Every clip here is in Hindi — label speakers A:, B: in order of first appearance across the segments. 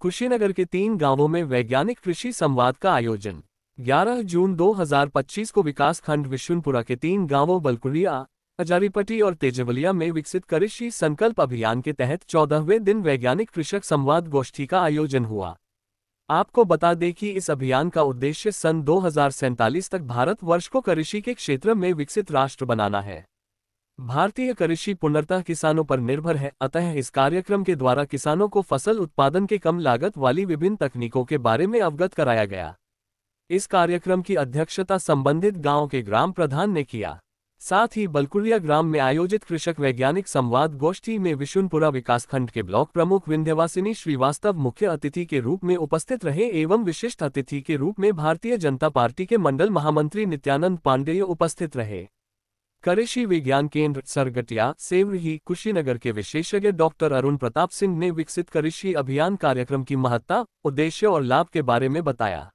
A: कुशीनगर के 3 गांवों में वैज्ञानिक कृषि संवाद का आयोजन। 11 जून 2025 को विकासखंड विशुनपुरा के 3 गांवों बलकुरिया, अजारीपट्टी और तेजवलिया में विकसित कृषि संकल्प अभियान के तहत 14वें दिन वैज्ञानिक कृषक संवाद गोष्ठी का आयोजन हुआ। आपको बता दें कि इस अभियान का उद्देश्य सन 2047 तक भारतवर्ष को कृषि के क्षेत्र में विकसित राष्ट्र बनाना है। भारतीय कृषि पूर्णतः किसानों पर निर्भर है, अतः इस कार्यक्रम के द्वारा किसानों को फसल उत्पादन के कम लागत वाली विभिन्न तकनीकों के बारे में अवगत कराया गया। इस कार्यक्रम की अध्यक्षता संबंधित गांव के ग्राम प्रधान ने किया। साथ ही बलकुरिया ग्राम में आयोजित कृषक वैज्ञानिक संवाद गोष्ठी में विशुनपुरा विकासखंड के ब्लॉक प्रमुख विंध्यवासिनी श्रीवास्तव मुख्य अतिथि के रूप में उपस्थित रहे एवं विशिष्ट अतिथि के रूप में भारतीय जनता पार्टी के मंडल महामंत्री नित्यानंद पांडेय उपस्थित रहे। कृषि विज्ञान केंद्र सरगटिया सेवरही कुशीनगर के विशेषज्ञ डॉक्टर अरुण प्रताप सिंह ने विकसित कृषि अभियान कार्यक्रम की महत्ता, उद्देश्य और लाभ के बारे में बताया।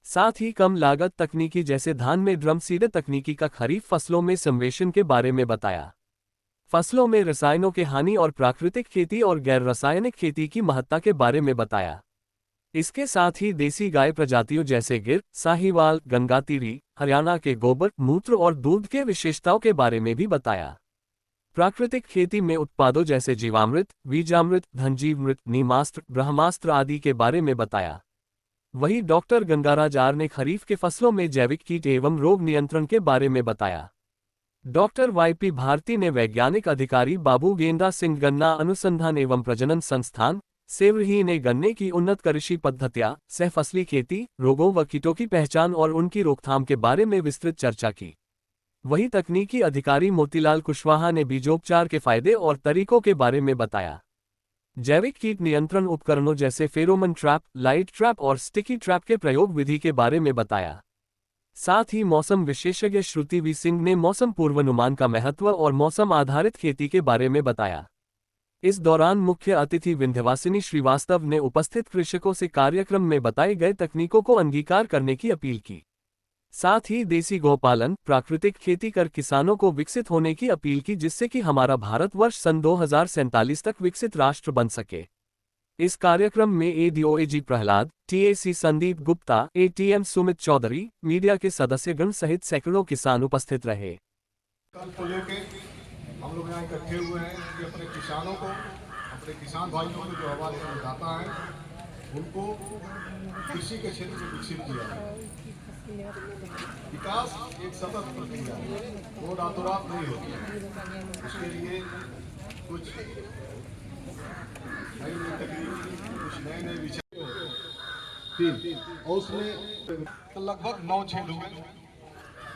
A: साथ ही कम लागत तकनीकी जैसे धान में ड्रम सीडर तकनीकी का खरीफ फसलों में संवेशन के बारे में बताया। फसलों में रसायनों के हानि और प्राकृतिक खेती और गैर रासायनिक खेती की महत्ता के बारे में बताया। इसके साथ ही देसी गाय प्रजातियों जैसे गिर, साहीवाल, गंगातीरी, हरियाणा के गोबर, मूत्र और दूध के विशेषताओं के बारे में भी बताया। प्राकृतिक खेती में उत्पादों जैसे जीवामृत, बीजामृत, धनजीवमृत, नीमास्त्र, ब्रह्मास्त्र आदि के बारे में बताया। वहीं डॉक्टर गंगाराज आर ने खरीफ के फसलों में जैविक कीट एवं रोग नियंत्रण के बारे में बताया। डॉक्टर वाईपी भारती ने वैज्ञानिक अधिकारी बाबू गेंदा सिंह गन्ना अनुसंधान एवं प्रजनन संस्थान सेवरही ने गन्ने की उन्नत कृषि पद्धतियां, सहफसली खेती, रोगों व कीटों की पहचान और उनकी रोकथाम के बारे में विस्तृत चर्चा की। वहीं तकनीकी अधिकारी मोतीलाल कुशवाहा ने बीजोपचार के फायदे और तरीकों के बारे में बताया। जैविक कीट नियंत्रण उपकरणों जैसे फेरोमन ट्रैप, लाइट ट्रैप और स्टिकी ट्रैप के प्रयोग विधि के बारे में बताया। साथ ही मौसम विशेषज्ञ श्रुति वी सिंह ने मौसम पूर्वानुमान का महत्व और मौसम आधारित खेती के बारे में बताया। इस दौरान मुख्य अतिथि विंध्यवासिनी श्रीवास्तव ने उपस्थित कृषकों से कार्यक्रम में बताए गए तकनीकों को अंगीकार करने की अपील की। साथ ही देसी गौपालन, प्राकृतिक खेती कर किसानों को विकसित होने की अपील की, जिससे कि हमारा भारतवर्ष सन 2047 तक विकसित राष्ट्र बन सके। इस कार्यक्रम में ADOAG Prahlad, TAC Sandeep Gupta, ATM Sumit Chaudhary, media के सदस्यगण सहित सैकड़ों किसान उपस्थित रहे।
B: कल को लेके हम लोग यहाँ इकट्ठे हुए हैं कि अपने किसानों को, अपने किसान भाइयों को जो आवाज़ उठाता है उनको कृषि के क्षेत्र में विकसित किया है। विकास एक सतत प्रक्रिया है, वो रातों रात नहीं होती है। उसके लिए कुछ नई तकनीक, कुछ नए विचार और उसमें लगभग 9-6 लोग,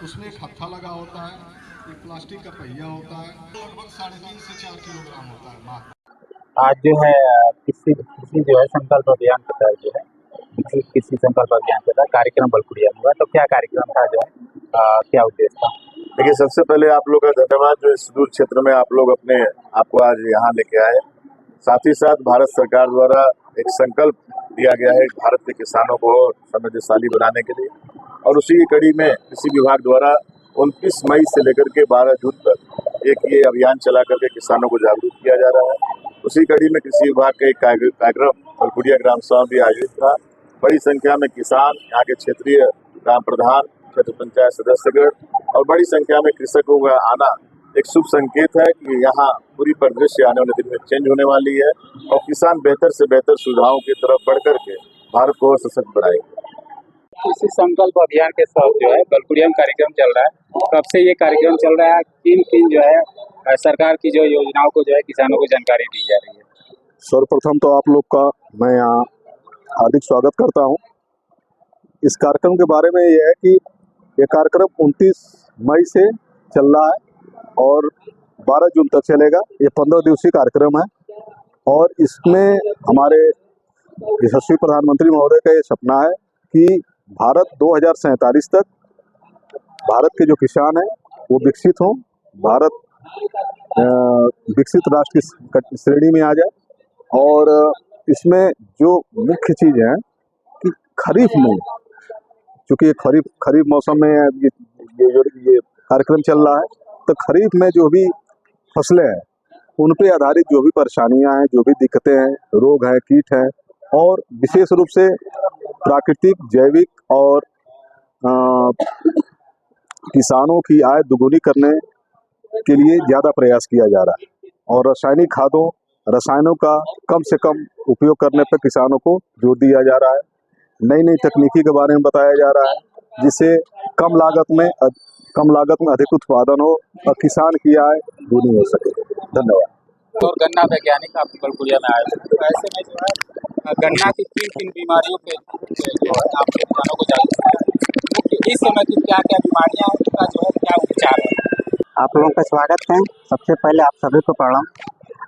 B: उसमें एक हत्था लगा होता है, एक प्लास्टिक का पहिया होता है, लगभग 3.5 से 4 किलोग्राम होता है मात्र।
C: आज जो है कृषि जो है संकल्प अभियान के तहत जो है कृषि संकल्प अभियान के तहत कार्यक्रम बलकुरिया में हुआ। तो क्या कार्यक्रम था, जो है क्या उद्देश्य था?
D: देखिए, सबसे पहले आप लोग का धन्यवाद जो इस सुदूर क्षेत्र में आप लोग अपने आपको आज यहाँ लेके आए। साथ ही साथ भारत सरकार द्वारा एक संकल्प दिया गया है भारत के किसानों को समृद्धशाली बनाने के लिए, और उसी की कड़ी में कृषि विभाग द्वारा 29 मई से लेकर के 12 जून तक एक ये अभियान चला करके किसानों को जागरूक किया जा रहा है। उसी कड़ी में कृषि विभाग का एक कार्यक्रम बलकुरिया ग्राम सभा भी आयोजित था। बड़ी संख्या में किसान, यहाँ के क्षेत्रीय ग्राम प्रधान, क्षेत्र पंचायत सदस्यगण और बड़ी संख्या में कृषकों का आना एक शुभ संकेत है कि यहाँ पूरी परिदृश्य आने वाले दिन में चेंज होने वाली है और किसान बेहतर से बेहतर सुविधाओं की तरफ बढ़ करके भारत को और सशक्त बनाएंगे।
C: कृषि संकल्प अभियान के साथ जो है बलकुरिया में कार्यक्रम चल रहा है। कब से ये कार्यक्रम चल रहा है? किन जो है सरकार की जो योजनाओं को जो है किसानों को जानकारी दी जा रही है?
E: सर्वप्रथम तो आप लोग का मैं यहाँ हार्दिक स्वागत करता हूँ। इस कार्यक्रम के बारे में ये है कि ये कार्यक्रम 29 मई से चल रहा है और 12 जून तक चलेगा। ये 15 दिवसीय कार्यक्रम है और इसमें हमारे यशस्वी प्रधानमंत्री महोदय का ये सपना है कि भारत 2047 तक भारत के जो किसान हैं वो विकसित हों, भारत विकसित राष्ट्र की श्रेणी में आ जाए। और इसमें जो मुख्य चीज़ है कि खरीफ में, चूँकि ये खरीफ मौसम में ये कार्यक्रम चल रहा है, तो खरीफ में जो भी फसलें हैं उन पे आधारित जो भी परेशानियां हैं, जो भी दिक्कतें हैं, रोग हैं, कीट हैं, और विशेष रूप से प्राकृतिक, जैविक और किसानों की आय दुगुनी करने के लिए ज़्यादा प्रयास किया जा रहा है और रासायनिक खादों, रसायनों का कम से कम उपयोग करने पर किसानों को जोर दिया जा रहा है। नई नई तकनीकी के बारे में बताया जा रहा है जिससे कम लागत में अधिक उत्पादन हो और किसान की आय दुगनी हो सके। धन्यवाद।
C: और गन्ना वैज्ञानिक आप बलकुड़िया में आए हैं, तो ऐसे में जो है गन्ना की किन किन बीमारियों के जो है आप किसानों को जागरूक करें, कि इस समय की क्या क्या बीमारियां हैं, उनका जो है क्या उपचार है।
F: आप लोगों का स्वागत है। सबसे पहले आप सभी को प्रणाम।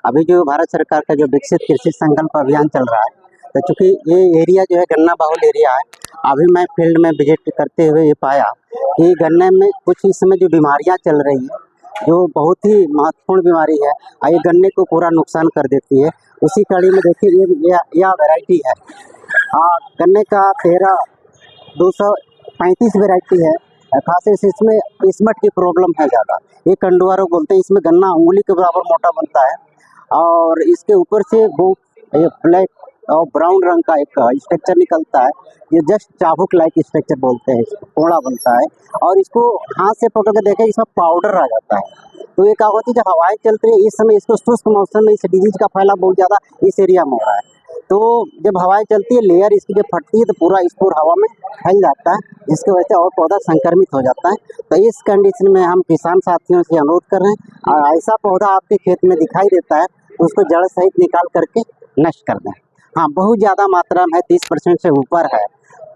F: अभी जो भारत सरकार का जो विकसित कृषि संकल्प अभियान चल रहा है, तो चूँकि ये एरिया जो है गन्ना बहुल एरिया है, अभी मैं फील्ड में विजिट करते हुए ये पाया कि गन्ने में कुछ इस समय जो बीमारियां चल रही हैं, जो बहुत ही महत्वपूर्ण बीमारी है, ये गन्ने को पूरा नुकसान कर देती है। उसी कड़ी में देखिए यह वैरायटी है, गन्ने का 235 वैरायटी है। खासकर इसमें स्मट की प्रॉब्लम है ज़्यादा, ये कंडुआ रोग बोलते हैं। इसमें गन्ना उंगली के बराबर मोटा बनता है और इसके ऊपर से वो ब्लैक और ब्राउन रंग का एक स्ट्रक्चर निकलता है। ये जस्ट चाबुक लाइक स्ट्रक्चर बोलते हैं, इसको कोड़ा बनता है और इसको हाथ से पकड़ के देखें, इसमें पाउडर आ जाता है। तो ये क्या होती है, जब हवाएं चलती है इस समय, इसको शुष्क मौसम में इस डिजीज का फैलाव बहुत ज़्यादा इस एरिया में हो रहा है। तो जब हवाएं चलती है, लेयर इसकी जब फटती है तो पूरा स्पोर हवा में फैल जाता है, जिसकी वजह से और पौधा संक्रमित हो जाता है। तो इस कंडीशन में हम किसान साथियों से अनुरोध कर रहे हैं, ऐसा पौधा आपके खेत में दिखाई देता है तो उसको जड़ सहित निकाल करके नष्ट कर दें। हाँ, बहुत ज़्यादा मात्रा में है, 30% से ऊपर है,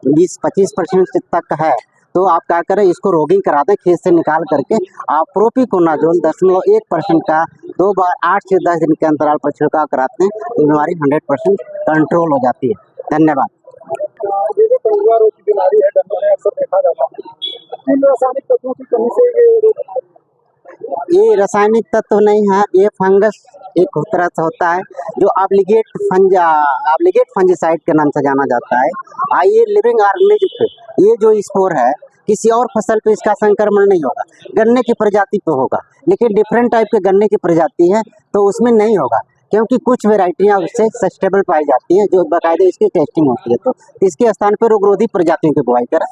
F: 20-25% तक है, तो आप क्या करें, इसको रोगिंग करा दें खेत से निकाल करके। आप प्रोपिकोनाजोल 0.1% का 2 बार 8 से 10 दिन के अंतराल पर छिड़काव कराते हैं तो बीमारी 100% कंट्रोल हो जाती है। धन्यवाद।
E: ये जो कंडुआ रोग की बीमारी है, गन्ने में अक्सर देखा जाता है, इन रासायनिक तत्वों की कमी से
F: ये रासायनिक तत्व नहीं है, ये फंगस एक तरह से होता है जो ऑब्लिगेट फंजीसाइड के नाम से जाना जाता है। ये लिविंग ऑर्गेनिज्म, ये जो स्पोर है किसी और फसल पे इसका संक्रमण नहीं होगा, गन्ने की प्रजाति पे होगा, लेकिन डिफरेंट टाइप के गन्ने की प्रजाति है तो उसमें नहीं होगा, क्योंकि कुछ वेराइटियाँ उससे सस्टेबल पाई जाती हैं जो बाकायदे इसकी टेस्टिंग होती है। तो इसके स्थान पर रोगरोधी प्रजातियों की बुआई करें।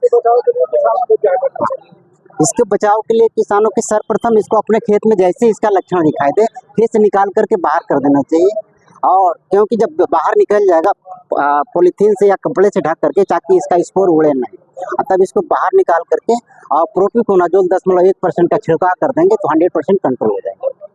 F: इसके बचाव के लिए किसानों के सर्वप्रथम इसको अपने खेत में जैसे इसका लक्षण दिखाई दे, खेत से निकाल करके बाहर कर देना चाहिए। और क्योंकि जब बाहर निकल जाएगा पॉलीथीन से या कपड़े से ढक करके, ताकि इसका स्पोर उड़े नहीं, तब इसको बाहर निकाल करके और प्रोपिकोनाजोल 10.1% का छिड़काव कर देंगे तो 100% कंट्रोल हो जाएगा।